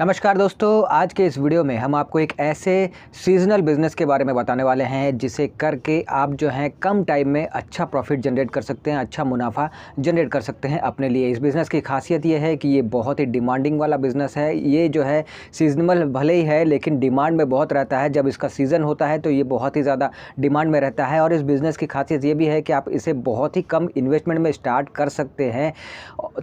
नमस्कार दोस्तों, आज के इस वीडियो में हम आपको एक ऐसे सीज़नल बिज़नेस के बारे में बताने वाले हैं जिसे करके आप जो हैं कम टाइम में अच्छा प्रॉफिट जनरेट कर सकते हैं, अच्छा मुनाफा जनरेट कर सकते हैं अपने लिए। इस बिज़नेस की खासियत ये है कि ये बहुत ही डिमांडिंग वाला बिज़नेस है। ये जो है सीज़नल भले ही है लेकिन डिमांड में बहुत रहता है। जब इसका सीज़न होता है तो ये बहुत ही ज़्यादा डिमांड में रहता है और इस बिज़नेस की खासियत ये भी है कि आप इसे बहुत ही कम इन्वेस्टमेंट में स्टार्ट कर सकते हैं।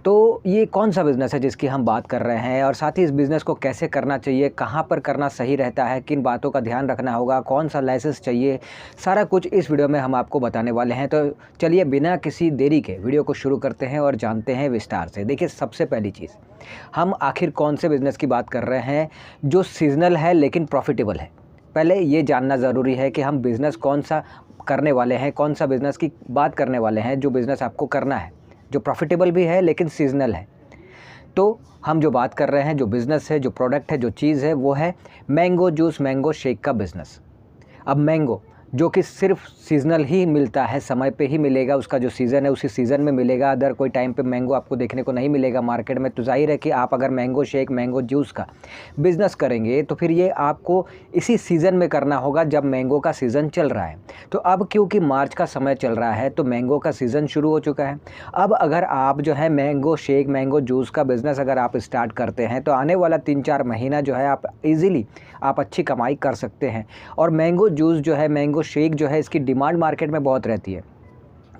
तो ये कौन सा बिज़नेस है जिसकी हम बात कर रहे हैं और साथ ही इस बिज़नेस को कैसे करना चाहिए, कहाँ पर करना सही रहता है, किन बातों का ध्यान रखना होगा, कौन सा लाइसेंस चाहिए, सारा कुछ इस वीडियो में हम आपको बताने वाले हैं। तो चलिए बिना किसी देरी के वीडियो को शुरू करते हैं और जानते हैं विस्तार से। देखिए, सबसे पहली चीज़, हम आखिर कौन से बिज़नेस की बात कर रहे हैं जो सीज़नल है लेकिन प्रॉफिटेबल है। पहले ये जानना ज़रूरी है कि हम बिज़नेस कौन सा करने वाले हैं, कौन सा बिज़नेस की बात करने वाले हैं जो बिज़नेस आपको करना है, जो प्रॉफिटेबल भी है लेकिन सीज़नल है। तो हम जो बात कर रहे हैं, जो बिज़नेस है, जो प्रोडक्ट है, जो चीज़ है, वो है मैंगो जूस, मैंगो शेक का बिज़नेस। अब मैंगो जो कि सिर्फ सीज़नल ही मिलता है, समय पे ही मिलेगा, उसका जो सीज़न है उसी सीज़न में मिलेगा। अदर कोई टाइम पे मैंगो आपको देखने को नहीं मिलेगा मार्केट में। तो ज़ाहिर है कि आप अगर मैंगो शेक, मैंगो जूस का बिज़नेस करेंगे तो फिर ये आपको इसी सीज़न में करना होगा जब मैंगो का सीज़न चल रहा है। तो अब क्योंकि मार्च का समय चल रहा है तो मैंगो का सीज़न शुरू हो चुका है। अब अगर आप जो है मैंगो शेक, मैंगो जूस का बिज़नेस अगर आप स्टार्ट करते हैं तो आने वाला 3-4 महीना जो है आप ईज़िली आप अच्छी कमाई कर सकते हैं। और मैंगो जूस जो है, मैंगो शेक जो है, इसकी डिमांड मार्केट में बहुत रहती है।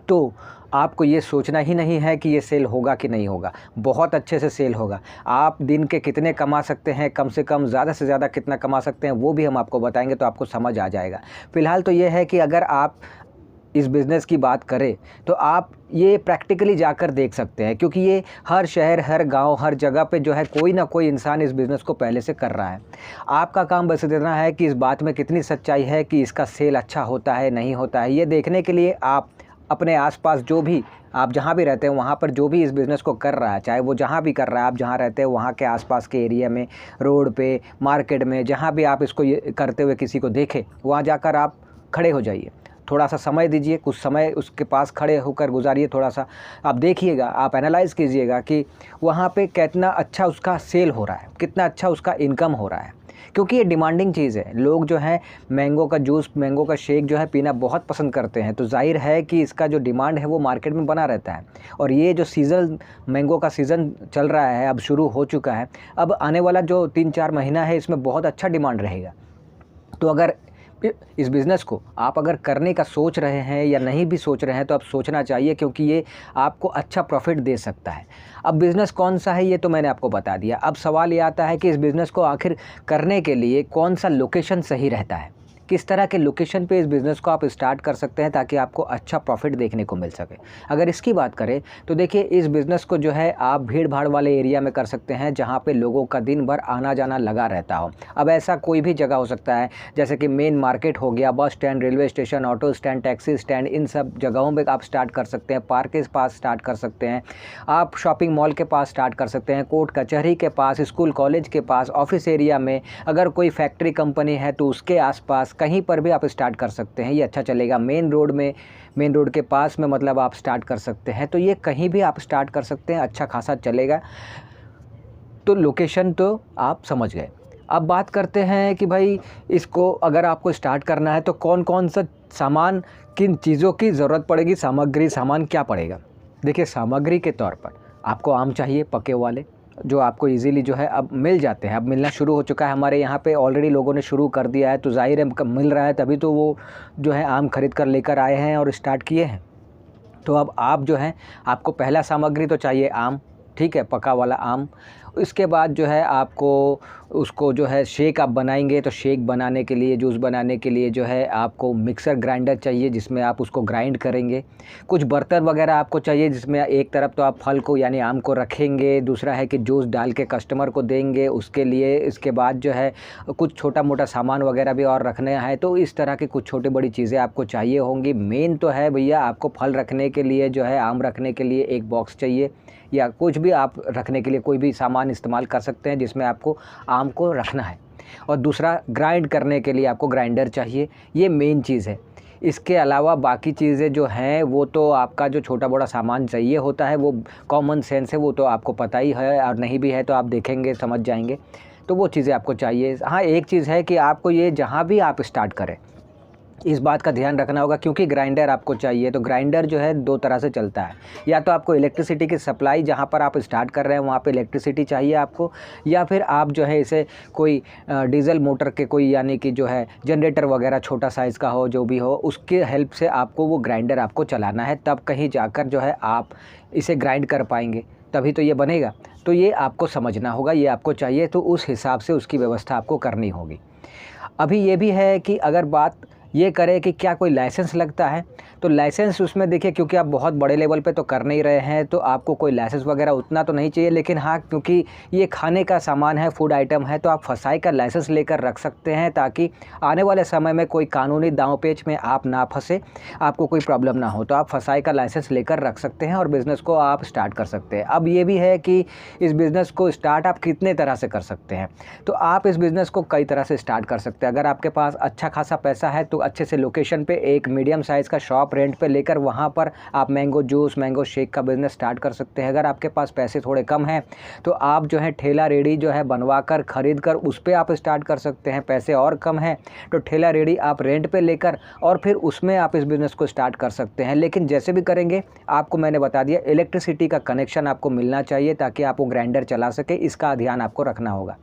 तो आपको ये सोचना ही नहीं है कि ये सेल होगा कि नहीं होगा, बहुत अच्छे से सेल होगा। आप दिन के कितने कमा सकते हैं, कम से कम ज़्यादा से ज़्यादा कितना कमा सकते हैं, वो भी हम आपको बताएंगे तो आपको समझ आ जाएगा। फ़िलहाल तो ये है कि अगर आप इस बिज़नेस की बात करें तो आप ये प्रैक्टिकली जाकर देख सकते हैं, क्योंकि ये हर शहर, हर गांव, हर जगह पे जो है कोई ना कोई इंसान इस बिज़नेस को पहले से कर रहा है। आपका काम बस इतना है कि इस बात में कितनी सच्चाई है कि इसका सेल अच्छा होता है, नहीं होता है। ये देखने के लिए आप अपने आसपास जो भी, आप जहाँ भी रहते हैं वहाँ पर जो भी इस बिज़नेस को कर रहा है, चाहे वो जहाँ भी कर रहा है, आप जहाँ रहते हैं वहाँ के आसपास के एरिया में, रोड पे, मार्केट में, जहाँ भी आप इसको ये करते हुए किसी को देखें, वहाँ जाकर आप खड़े हो जाइए। थोड़ा सा समय दीजिए, कुछ समय उसके पास खड़े होकर गुजारिए। थोड़ा सा आप देखिएगा, आप एनालाइज़ कीजिएगा कि वहाँ पे कितना अच्छा उसका सेल हो रहा है, कितना अच्छा उसका इनकम हो रहा है। क्योंकि ये डिमांडिंग चीज़ है। लोग जो हैं मैंगो का जूस, मैंगो का शेक जो है पीना बहुत पसंद करते हैं। तो ज़ाहिर है कि इसका जो डिमांड है वो मार्केट में बना रहता है। और ये जो सीज़न, मैंगो का सीज़न चल रहा है, अब शुरू हो चुका है। अब आने वाला जो 3-4 महीना है इसमें बहुत अच्छा डिमांड रहेगा। तो अगर इस बिज़नेस को आप अगर करने का सोच रहे हैं या नहीं भी सोच रहे हैं तो आप सोचना चाहिए, क्योंकि ये आपको अच्छा प्रॉफिट दे सकता है। अब बिज़नेस कौन सा है ये तो मैंने आपको बता दिया। अब सवाल ये आता है कि इस बिज़नेस को आखिर करने के लिए कौन सा लोकेशन सही रहता है, किस तरह के लोकेशन पे इस बिज़नेस को आप स्टार्ट कर सकते हैं ताकि आपको अच्छा प्रॉफिट देखने को मिल सके। अगर इसकी बात करें तो देखिए, इस बिज़नेस को जो है आप भीड़ भाड़ वाले एरिया में कर सकते हैं जहाँ पे लोगों का दिन भर आना जाना लगा रहता हो। अब ऐसा कोई भी जगह हो सकता है, जैसे कि मेन मार्केट हो गया, bus stand, railway station, auto stand, taxi stand, इन सब जगहों में आप स्टार्ट कर सकते हैं। पार्क के पास स्टार्ट कर सकते हैं, आप शॉपिंग मॉल के पास स्टार्ट कर सकते हैं, कोर्ट कचहरी के पास, स्कूल कॉलेज के पास, ऑफिस एरिया में, अगर कोई फैक्ट्री कंपनी है तो उसके आसपास कहीं पर भी आप स्टार्ट कर सकते हैं। ये अच्छा चलेगा। मेन रोड में, मेन रोड के पास में मतलब आप स्टार्ट कर सकते हैं। तो ये कहीं भी आप स्टार्ट कर सकते हैं, अच्छा खासा चलेगा। तो लोकेशन तो आप समझ गए। अब बात करते हैं कि भाई इसको अगर आपको स्टार्ट करना है तो कौन कौन सा सामान, किन चीज़ों की ज़रूरत पड़ेगी, सामग्री, सामान क्या पड़ेगा। देखिए, सामग्री के तौर पर आपको आम चाहिए, पके वाले, जो आपको इजीली जो है अब मिल जाते हैं। अब मिलना शुरू हो चुका है, हमारे यहाँ पे ऑलरेडी लोगों ने शुरू कर दिया है। तो ज़ाहिर है मिल रहा है तभी तो वो जो है आम खरीद कर लेकर आए हैं और स्टार्ट किए हैं। तो अब आप जो हैं, आपको पहला सामग्री तो चाहिए आम, ठीक है, पका वाला आम। इसके बाद जो है आपको उसको जो है शेक आप बनाएंगे तो शेक बनाने के लिए, जूस बनाने के लिए जो है आपको मिक्सर ग्राइंडर चाहिए जिसमें आप उसको ग्राइंड करेंगे। कुछ बर्तन वगैरह आपको चाहिए जिसमें एक तरफ तो आप फल को यानी आम को रखेंगे, दूसरा है कि जूस डाल के कस्टमर को देंगे उसके लिए। इसके बाद जो है कुछ छोटा मोटा सामान वगैरह भी और रखने हैं। तो इस तरह की कुछ छोटी बड़ी चीज़ें आपको चाहिए होंगी। मेन तो है भैया, आपको फल रखने के लिए जो है, आम रखने के लिए एक बॉक्स चाहिए, या कुछ भी आप रखने के लिए कोई भी सामान इस्तेमाल कर सकते हैं जिसमें आपको आम को रखना है। और दूसरा, ग्राइंड करने के लिए आपको ग्राइंडर चाहिए। ये मेन चीज़ है। इसके अलावा बाकी चीज़ें जो हैं वो तो आपका जो छोटा बड़ा सामान चाहिए होता है वो कॉमन सेंस है, वो तो आपको पता ही है, और नहीं भी है तो आप देखेंगे समझ जाएंगे। तो वो चीज़ें आपको चाहिए। हाँ, एक चीज़ है कि आपको ये जहाँ भी आप स्टार्ट करें इस बात का ध्यान रखना होगा, क्योंकि ग्राइंडर आपको चाहिए। तो ग्राइंडर जो है 2 तरह से चलता है, या तो आपको इलेक्ट्रिसिटी की सप्लाई जहाँ पर आप स्टार्ट कर रहे हैं वहाँ पे इलेक्ट्रिसिटी चाहिए आपको, या फिर आप जो है इसे कोई डीजल मोटर के कोई यानी कि जो है जनरेटर वगैरह छोटा साइज़ का हो, जो भी हो, उसके हेल्प से आपको वो ग्राइंडर आपको चलाना है, तब कहीं जाकर जो है आप इसे ग्राइंड कर पाएंगे, तभी तो ये बनेगा। तो ये आपको समझना होगा, ये आपको चाहिए, तो उस हिसाब से उसकी व्यवस्था आपको करनी होगी। अभी ये भी है कि अगर बात ये करें कि क्या कोई लाइसेंस लगता है, तो लाइसेंस उसमें देखिए, क्योंकि आप बहुत बड़े लेवल पे तो कर नहीं रहे हैं, तो आपको कोई लाइसेंस वगैरह उतना तो नहीं चाहिए। लेकिन हाँ, क्योंकि ये खाने का सामान है, फूड आइटम है, तो आप फसाई का लाइसेंस लेकर रख सकते हैं, ताकि आने वाले समय में कोई कानूनी दांव पेच में आप ना फंसे, आपको कोई प्रॉब्लम ना हो। तो आप फसाई का लाइसेंस लेकर रख सकते हैं और बिज़नेस को आप स्टार्ट कर सकते हैं। अब ये भी है कि इस बिज़नेस को स्टार्ट आप कितने तरह से कर सकते हैं। तो आप इस बिज़नेस को कई तरह से स्टार्ट कर सकते हैं। अगर आपके पास अच्छा खासा पैसा है तो अच्छे से लोकेशन पे एक मीडियम साइज़ का शॉप रेंट पे लेकर वहाँ पर आप मैंगो जूस, मैंगो शेक का बिज़नेस स्टार्ट कर सकते हैं। अगर आपके पास पैसे थोड़े कम हैं तो आप जो है ठेला रेडी जो है बनवा कर ख़रीद कर उस पर आप स्टार्ट कर सकते हैं। पैसे और कम हैं तो ठेला रेडी आप रेंट पे लेकर और फिर उसमें आप इस बिज़नेस को स्टार्ट कर सकते हैं। लेकिन जैसे भी करेंगे, आपको मैंने बता दिया, इलेक्ट्रिसिटी का कनेक्शन आपको मिलना चाहिए ताकि आप वो ग्राइंडर चला सके, इसका ध्यान आपको रखना होगा।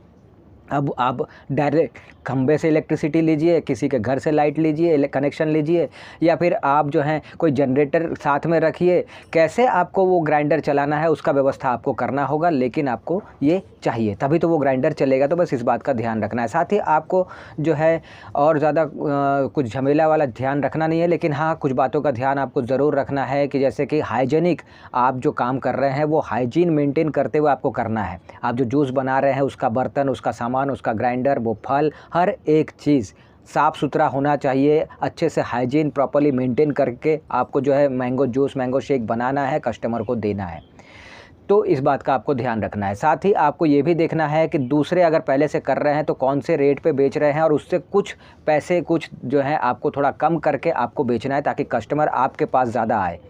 अब आप डायरेक्ट खंबे से इलेक्ट्रिसिटी लीजिए, किसी के घर से लाइट लीजिए, कनेक्शन लीजिए, या फिर आप जो है कोई जनरेटर साथ में रखिए, कैसे आपको वो ग्राइंडर चलाना है उसका व्यवस्था आपको करना होगा। लेकिन आपको ये चाहिए, तभी तो वो ग्राइंडर चलेगा। तो बस इस बात का ध्यान रखना है। साथ ही आपको जो है और ज़्यादा कुछ झमेला वाला ध्यान रखना नहीं है, लेकिन हाँ, कुछ बातों का ध्यान आपको ज़रूर रखना है कि जैसे कि हाइजीनिक आप जो काम कर रहे हैं वो हाइजीन मेंटेन करते हुए आपको करना है। आप जो जूस बना रहे हैं उसका बर्तन, उसका सामान, उसका ग्राइंडर, वो फल, हर एक चीज़ साफ़ सुथरा होना चाहिए। अच्छे से हाइजीन प्रॉपर्ली मेंटेन करके आपको जो है मैंगो जूस, मैंगो शेक बनाना है, कस्टमर को देना है। तो इस बात का आपको ध्यान रखना है। साथ ही आपको ये भी देखना है कि दूसरे अगर पहले से कर रहे हैं तो कौन से रेट पे बेच रहे हैं, और उससे कुछ पैसे कुछ जो है आपको थोड़ा कम करके आपको बेचना है, ताकि कस्टमर आपके पास ज़्यादा आए।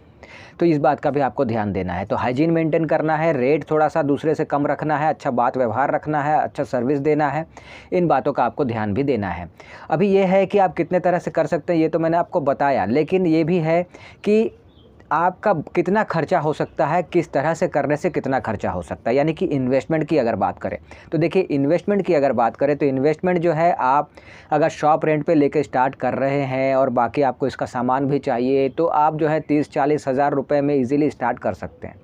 तो इस बात का भी आपको ध्यान देना है। तो हाइजीन मेंटेन करना है, रेट थोड़ा सा दूसरे से कम रखना है, अच्छा बात व्यवहार रखना है, अच्छा सर्विस देना है। इन बातों का आपको ध्यान भी देना है। अभी ये है कि आप कितने तरह से कर सकते हैं ये तो मैंने आपको बताया, लेकिन ये भी है कि आपका कितना खर्चा हो सकता है, किस तरह से करने से कितना खर्चा हो सकता है। यानी कि इन्वेस्टमेंट की अगर बात करें तो देखिए, इन्वेस्टमेंट की अगर बात करें तो इन्वेस्टमेंट जो है, आप अगर शॉप रेंट पे लेके स्टार्ट कर रहे हैं और बाकी आपको इसका सामान भी चाहिए, तो आप जो है 30-40 हज़ार रुपये में इजीली स्टार्ट कर सकते हैं।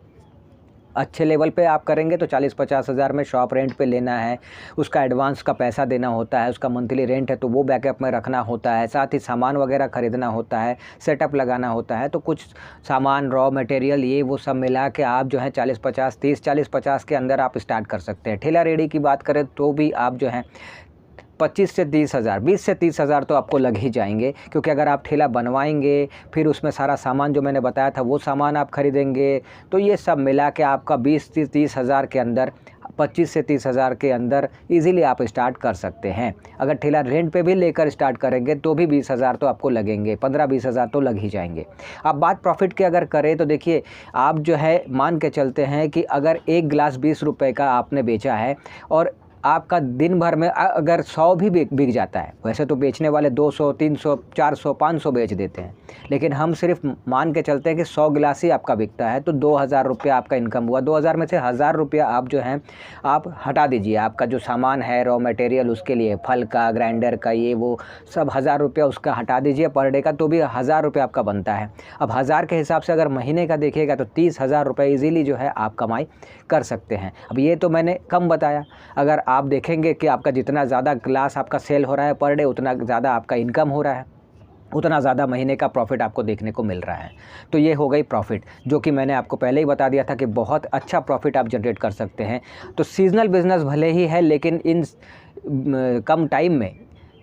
अच्छे लेवल पे आप करेंगे तो 40-50 हज़ार में शॉप रेंट पे लेना है, उसका एडवांस का पैसा देना होता है, उसका मंथली रेंट है तो वो बैकअप में रखना होता है, साथ ही सामान वगैरह ख़रीदना होता है, सेटअप लगाना होता है। तो कुछ सामान, रॉ मटेरियल, ये वो सब मिला के आप जो है 40-50 के अंदर आप स्टार्ट कर सकते हैं। ठेला रेडी की बात करें तो भी आप जो है 25 से 30 हज़ार, 20 से 30 हज़ार तो आपको लग ही जाएंगे, क्योंकि अगर आप ठेला बनवाएंगे, फिर उसमें सारा सामान जो मैंने बताया था वो सामान आप खरीदेंगे, तो ये सब मिला के आपका 20 से 30 हज़ार के अंदर, 25 से 30 हज़ार के अंदर इजीली आप स्टार्ट कर सकते हैं। अगर ठेला रेंट पे भी लेकर स्टार्ट करेंगे तो भी 20 हज़ार तो आपको लगेंगे, 15-20 हज़ार तो लग ही जाएंगे। अब बात प्रॉफिट की अगर करें तो देखिए, आप जो है मान के चलते हैं कि अगर एक गिलास 20 रुपये का आपने बेचा है और आपका दिन भर में अगर 100 भी बिक जाता है, वैसे तो बेचने वाले 200, 300, 400, 500 बेच देते हैं, लेकिन हम सिर्फ मान के चलते हैं कि 100 गिलास ही आपका बिकता है, तो 2000 रुपया आपका इनकम हुआ। 2000 में से 1000 रुपया आप जो है आप हटा दीजिए। आपका जो सामान है, रॉ मटेरियल, उसके लिए फल का, ग्राइंडर का, ये वो सब 1000 रुपया उसका हटा दीजिए पर डे का, तो भी 1000 रुपया आपका बनता है। अब 1000 के हिसाब से अगर महीने का देखिएगा तो 30,000 रुपये ईजीली जो है आप कमाई कर सकते हैं। अब ये तो मैंने कम बताया, अगर आप देखेंगे कि आपका जितना ज़्यादा ग्लास आपका सेल हो रहा है पर डे, उतना ज़्यादा आपका इनकम हो रहा है, उतना ज़्यादा महीने का प्रॉफिट आपको देखने को मिल रहा है। तो ये हो गई प्रॉफिट, जो कि मैंने आपको पहले ही बता दिया था कि बहुत अच्छा प्रॉफिट आप जनरेट कर सकते हैं। तो सीजनल बिज़नेस भले ही है, लेकिन इन कम टाइम में,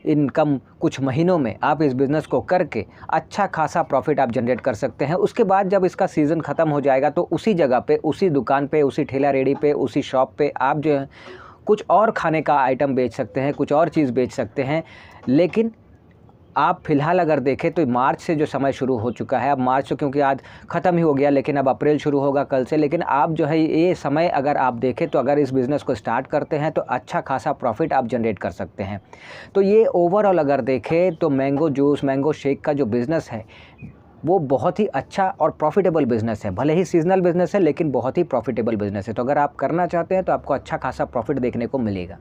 इन कम कुछ महीनों में आप इस बिज़नेस को करके अच्छा खासा प्रॉफिट आप जनरेट कर सकते हैं। उसके बाद जब इसका सीज़न ख़त्म हो जाएगा तो उसी जगह पे, उसी दुकान पे, उसी ठेला रेडी पे, उसी शॉप पे आप जो है कुछ और खाने का आइटम बेच सकते हैं, कुछ और चीज़ बेच सकते हैं, लेकिन आप फ़िलहाल अगर देखें तो मार्च से जो समय शुरू हो चुका है, अब मार्च तो क्योंकि आज ख़त्म ही हो गया, लेकिन अब अप्रैल शुरू होगा कल से। लेकिन आप जो है ये समय अगर आप देखें तो अगर इस बिज़नेस को स्टार्ट करते हैं तो अच्छा खासा प्रॉफिट आप जनरेट कर सकते हैं। तो ये ओवरऑल अगर देखें तो मैंगो जूस, मैंगो शेक का जो बिज़नेस है वो बहुत ही अच्छा और प्रॉफिटेबल बिज़नेस है। भले ही सीज़नल बिज़नेस है लेकिन बहुत ही प्रॉफिटेबल बिज़नेस है। तो अगर आप करना चाहते हैं तो आपको अच्छा खासा प्रॉफिट देखने को मिलेगा।